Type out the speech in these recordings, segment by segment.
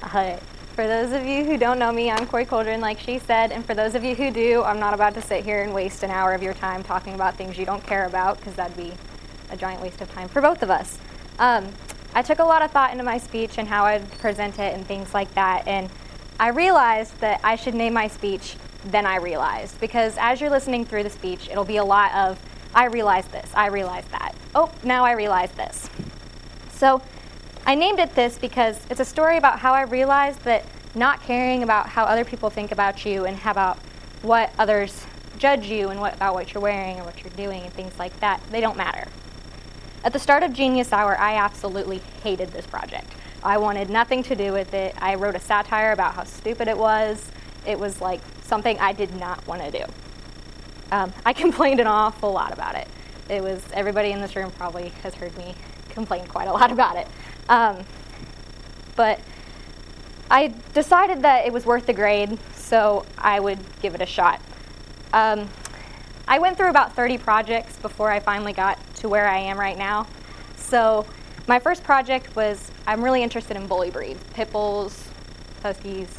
For those of you who don't know me, I'm Cori Coldren, like she said, and for those of you who do, I'm not about to sit here and waste an hour of your time talking about things you don't care about, because that'd be a giant waste of time for both of us. I took a lot of thought into my speech and how I'd present it and things like that, and I realized that I should name my speech "Then I Realized," because as you're listening through the speech, it'll be a lot of, I realized this, I realized that, oh, now I realize this. So I named it this because it's a story about how I realized that not caring about how other people think about you and about what others judge you and about what you're wearing or what you're doing and things like that, they don't matter. At the start of Genius Hour, I absolutely hated this project. I wanted nothing to do with it. I wrote a satire about how stupid it was. It was like something I did not want to do. I complained an awful lot about it. Everybody in this room probably has heard me complain quite a lot about it. But I decided that it was worth the grade, so I would give it a shot. I went through about 30 projects before I finally got to where I am right now. So my first project was, I'm really interested in bully breeds, pit bulls, huskies,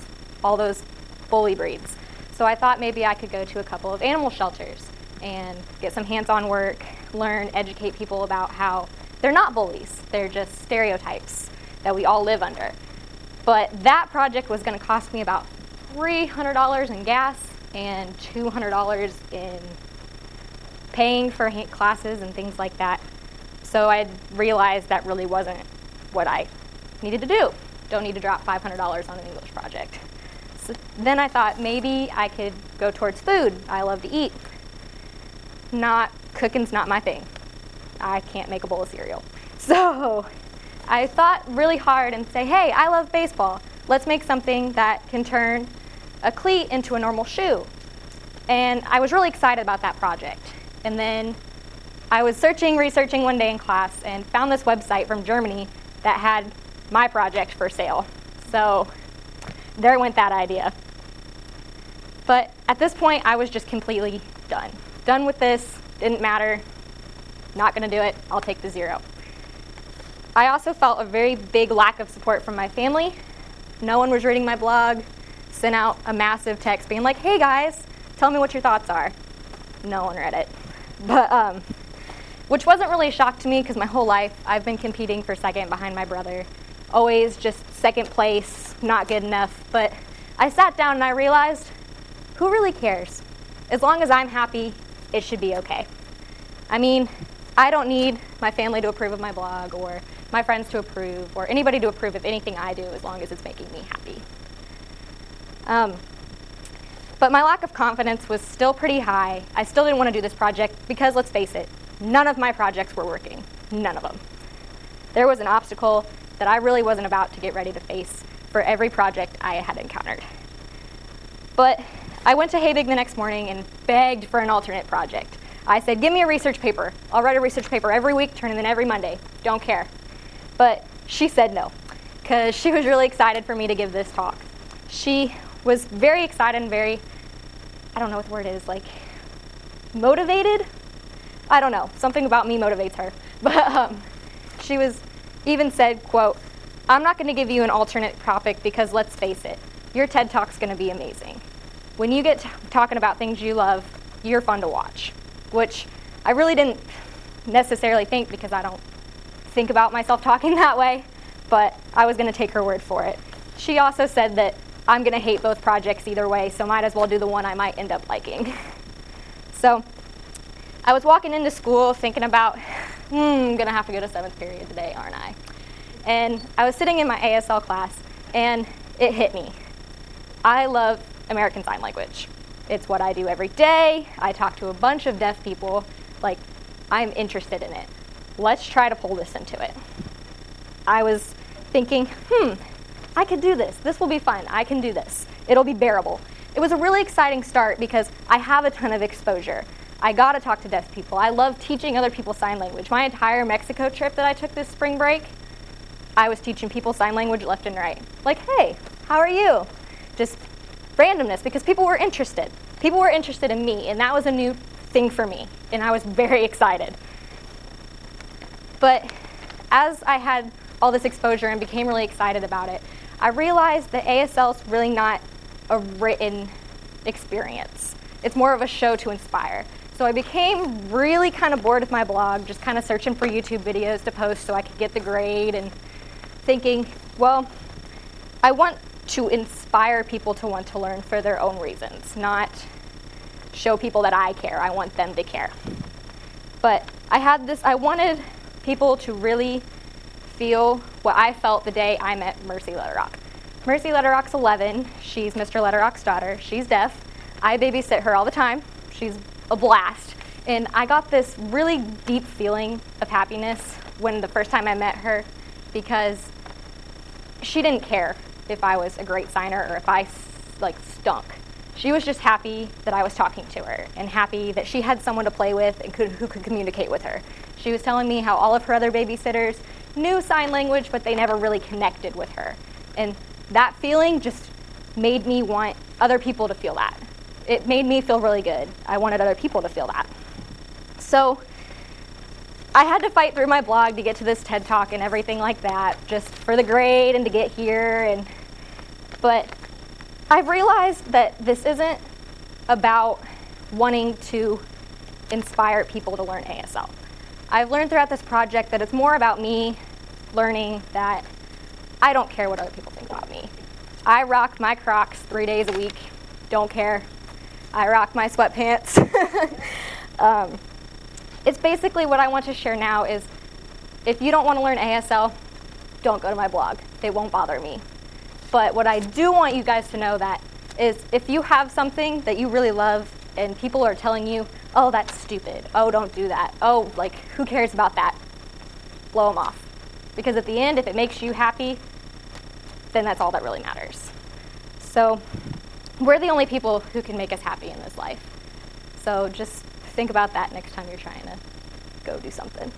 all those bully breeds. So I thought maybe I could go to a couple of animal shelters and get some hands-on work, learn, educate people about how they're not bullies, they're just stereotypes that we all live under. But that project was going to cost me about $300 in gas and $200 in paying for classes and things like that. So I realized that really wasn't what I needed to do. Don't need to drop $500 on an English project. So then I thought maybe I could go towards food. I love to eat. Cooking's not my thing. I can't make a bowl of cereal. So I thought really hard and say, hey, I love baseball. Let's make something that can turn a cleat into a normal shoe. And I was really excited about that project. And then I was researching one day in class and found this website from Germany that had my project for sale. So there went that idea. But at this point, I was just completely done. Done with this, didn't matter, not gonna do it, I'll take the 0. I also felt a very big lack of support from my family. No one was reading my blog, sent out a massive text being like, hey guys, tell me what your thoughts are. No one read it. But, which wasn't really a shock to me because my whole life I've been competing for second behind my brother. Always just second place, not good enough. But I sat down and I realized, who really cares? As long as I'm happy, it should be okay. I mean, I don't need my family to approve of my blog or my friends to approve or anybody to approve of anything I do as long as it's making me happy. But my lack of confidence was still pretty high. I still didn't want to do this project because, let's face it, none of my projects were working. None of them. There was an obstacle that I really wasn't about to get ready to face for every project I had encountered. But I went to Habig the next morning and begged for an alternate project. I said, give me a research paper. I'll write a research paper every week, turn it in every Monday. Don't care. But she said no, because she was really excited for me to give this talk. She was very excited and very, I don't know what the word is, like motivated? I don't know, something about me motivates her. But she even said, quote, I'm not gonna give you an alternate topic because let's face it, your TED Talk's gonna be amazing. When you get talking about things you love, you're fun to watch, which I really didn't necessarily think because I don't think about myself talking that way, but I was gonna take her word for it. She also said that I'm gonna hate both projects either way, so might as well do the one I might end up liking. So I was walking into school thinking about, I'm gonna have to go to 7th period today, aren't I? And I was sitting in my ASL class and it hit me. I love American Sign Language. It's what I do every day. I talk to a bunch of deaf people. Like, I'm interested in it. Let's try to pull this into it. I was thinking, I could do this. This will be fun. I can do this. It'll be bearable. It was a really exciting start because I have a ton of exposure. I got to talk to deaf people. I love teaching other people sign language. My entire Mexico trip that I took this spring break, I was teaching people sign language left and right. Like, hey, how are you? Just randomness, because people were interested. People were interested in me, and that was a new thing for me, and I was very excited. But as I had all this exposure and became really excited about it, I realized that ASL is really not a written experience. It's more of a show to inspire. So I became really kind of bored with my blog, just kind of searching for YouTube videos to post so I could get the grade, and thinking, well, I want to inspire people to want to learn for their own reasons, not show people that I care. I want them to care. But I wanted people to really feel what I felt the day I met Mercy Letterrock. Mercy Letterrock's 11. She's Mr. Letterrock's daughter. She's deaf. I babysit her all the time. She's a blast. And I got this really deep feeling of happiness when the first time I met her, because she didn't care if I was a great signer or if I stunk. She was just happy that I was talking to her, and happy that she had someone to play with and who could communicate with her. She was telling me how all of her other babysitters knew sign language, but they never really connected with her. And that feeling just made me want other people to feel that. It made me feel really good. I wanted other people to feel that. So I had to fight through my blog to get to this TED Talk and everything like that, just for the grade and to get here. But I've realized that this isn't about wanting to inspire people to learn ASL. I've learned throughout this project that it's more about me learning that I don't care what other people think about me. I rock my Crocs 3 days a week, don't care. I rock my sweatpants. It's basically what I want to share now is, if you don't want to learn ASL, don't go to my blog. It won't bother me. But what I do want you guys to know that is, if you have something that you really love and people are telling you, oh, that's stupid, oh, don't do that, oh, like, who cares about that? Blow them off. Because at the end, if it makes you happy, then that's all that really matters. So we're the only people who can make us happy in this life. So just think about that next time you're trying to go do something.